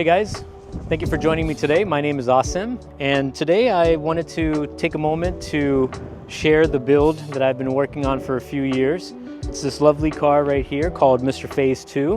guys, thank you for joining me today. My name is Asim, and today I wanted to take a moment to share the build that I've been working on for a few years. It's this lovely car right here called Mr. Phase 2.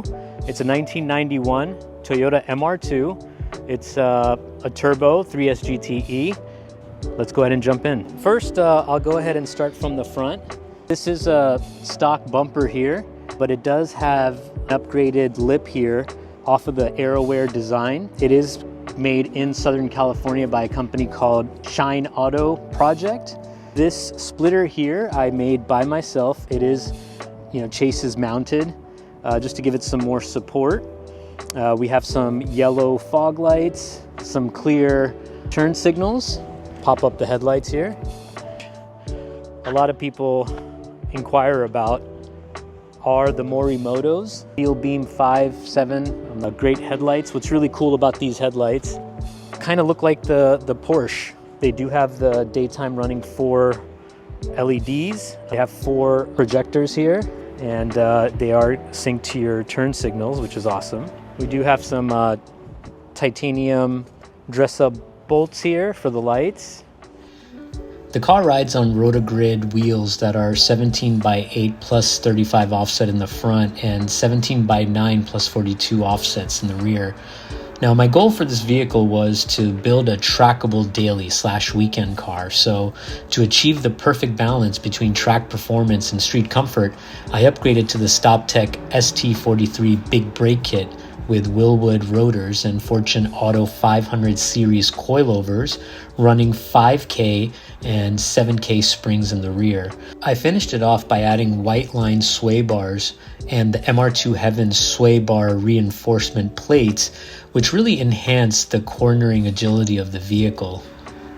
It's a 1991 Toyota MR2. It's a turbo 3S GTE. Let's go ahead and jump in. First, I'll go ahead and start from the front. This is a stock bumper here, but it does have an upgraded lip here off of the AeroWare design. It is made in Southern California by a company called Shine Auto Project. This splitter here I made by myself. It is, chases mounted, just to give it some more support. We have some yellow fog lights, some clear turn signals. Pop up the headlights here. A lot of people inquire about are the Morimoto's Steel Beam 5.7 great headlights. What's really cool about these headlights, kind of look like the Porsche. They do have the daytime running 4 LEDs. They have 4 projectors here, and they are synced to your turn signals, which is awesome. We do have some titanium dress-up bolts here for the lights. The car rides on rotogrid wheels that are 17x8 plus 35 offset in the front and 17x9 plus 42 offsets in the rear. Now, my goal for this vehicle was to build a trackable daily / weekend car. So to achieve the perfect balance between track performance and street comfort, I upgraded to the StopTech ST43 big brake kit with Willwood rotors and Fortune Auto 500 series coilovers running 5K and 7K springs in the rear. I finished it off by adding white line sway bars and the MR2 Heaven sway bar reinforcement plates, which really enhance the cornering agility of the vehicle.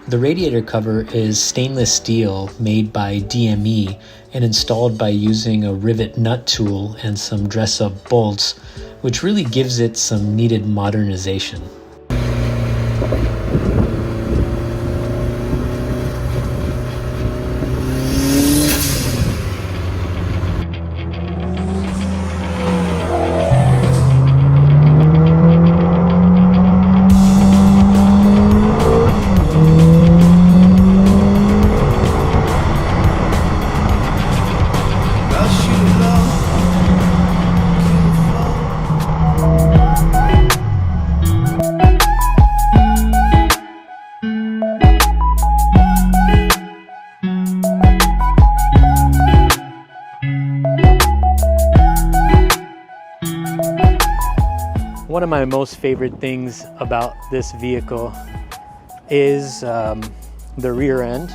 The radiator cover is stainless steel made by DME and installed by using a rivet nut tool and some dress-up bolts, which really gives it some needed modernization. One of my most favorite things about this vehicle is the rear end.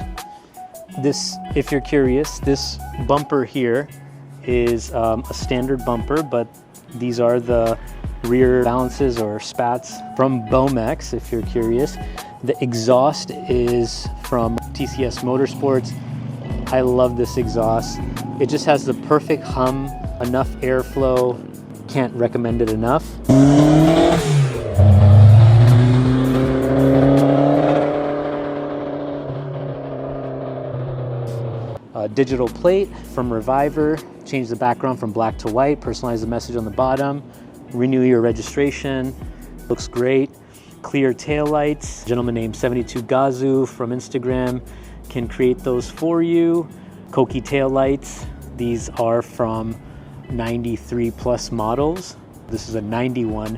This, if you're curious, this bumper here is a standard bumper, but these are the rear balances or spats from Bomex, if you're curious. The exhaust is from TCS Motorsports. I love this exhaust. It just has the perfect hum, enough airflow. Can't recommend it enough. A digital plate from Reviver. Change the background from black to white. Personalize the message on the bottom. Renew your registration. Looks great. Clear tail lights. A gentleman named 72 Gazu from Instagram can create those for you. Koki tail lights. These are from 93 plus models. This is a 91,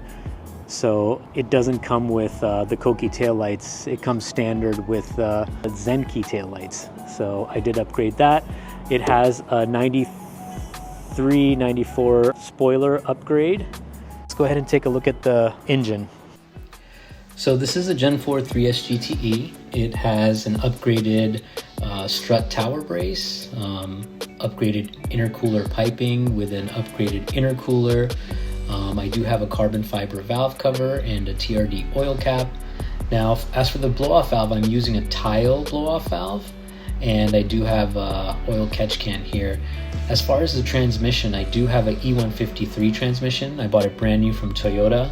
so it doesn't come with the Koki taillights. It comes standard with Zenki taillights. So I did upgrade that. It has a 93, 94 spoiler upgrade. Let's go ahead and take a look at the engine. So this is a Gen 4 3S GTE. It has an upgraded strut tower brace, upgraded intercooler piping with an upgraded intercooler. I do have a carbon fiber valve cover and a TRD oil cap. Now, as for the blow-off valve, I'm using a tile blow-off valve, and I do have a oil catch can here. As far as the transmission, I do have an E153 transmission. I bought it brand new from Toyota.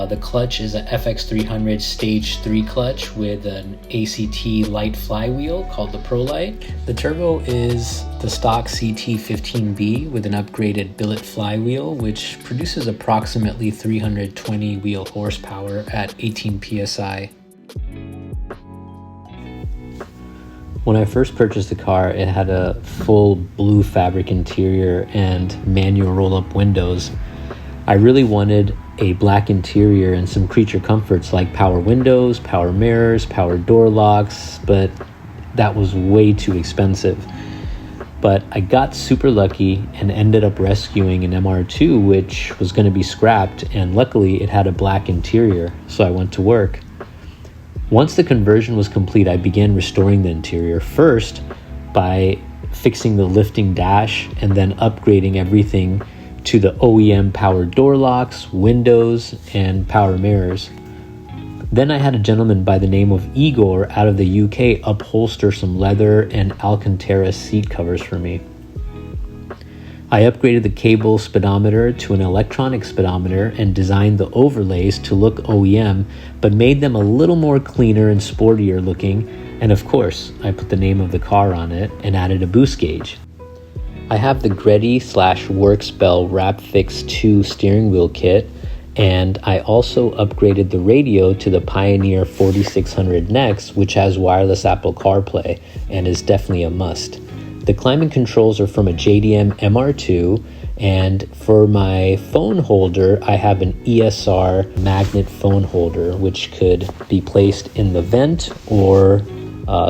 The clutch is a FX300 Stage 3 clutch with an ACT light flywheel called the Pro Light. The turbo is the stock CT15B with an upgraded billet flywheel, which produces approximately 320 wheel horsepower at 18 psi. When I first purchased the car, it had a full blue fabric interior and manual roll-up windows. I really wanted a black interior and some creature comforts like power windows, power mirrors, power door locks, but that was way too expensive. But I got super lucky and ended up rescuing an MR2, which was going to be scrapped, and luckily it had a black interior, so I went to work. Once the conversion was complete, I began restoring the interior, first by fixing the lifting dash and then upgrading everything to the OEM power door locks, windows, and power mirrors. Then I had a gentleman by the name of Igor out of the UK upholster some leather and Alcantara seat covers for me. I upgraded the cable speedometer to an electronic speedometer and designed the overlays to look OEM, but made them a little more cleaner and sportier looking. And of course, I put the name of the car on it and added a boost gauge. I have the Greddy/Worksbell Wrap Fix 2 steering wheel kit, and I also upgraded the radio to the Pioneer 4600 NEX, which has wireless Apple CarPlay and is definitely a must. The climate controls are from a JDM MR2, and for my phone holder, I have an ESR magnet phone holder, which could be placed in the vent or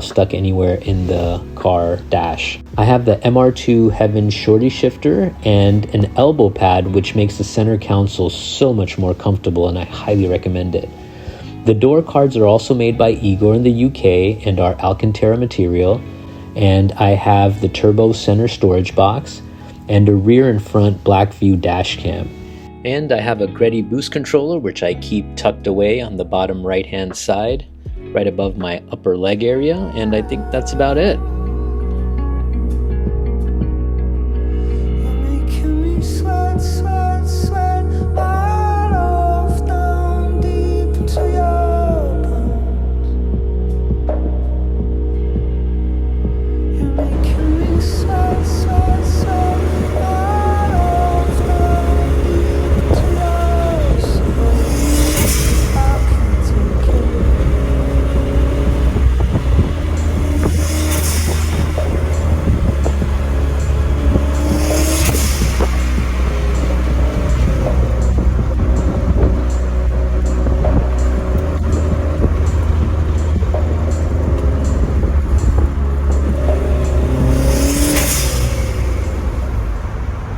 stuck anywhere in the car dash. I have the MR2 Heaven shorty shifter and an elbow pad, which makes the center console so much more comfortable, and I highly recommend it. The door cards are also made by Igor in the UK and are Alcantara material. And I have the turbo center storage box and a rear and front black view dash cam. And I have a Greddy boost controller, which I keep tucked away on the bottom right hand side, right above my upper leg area, and I think that's about it.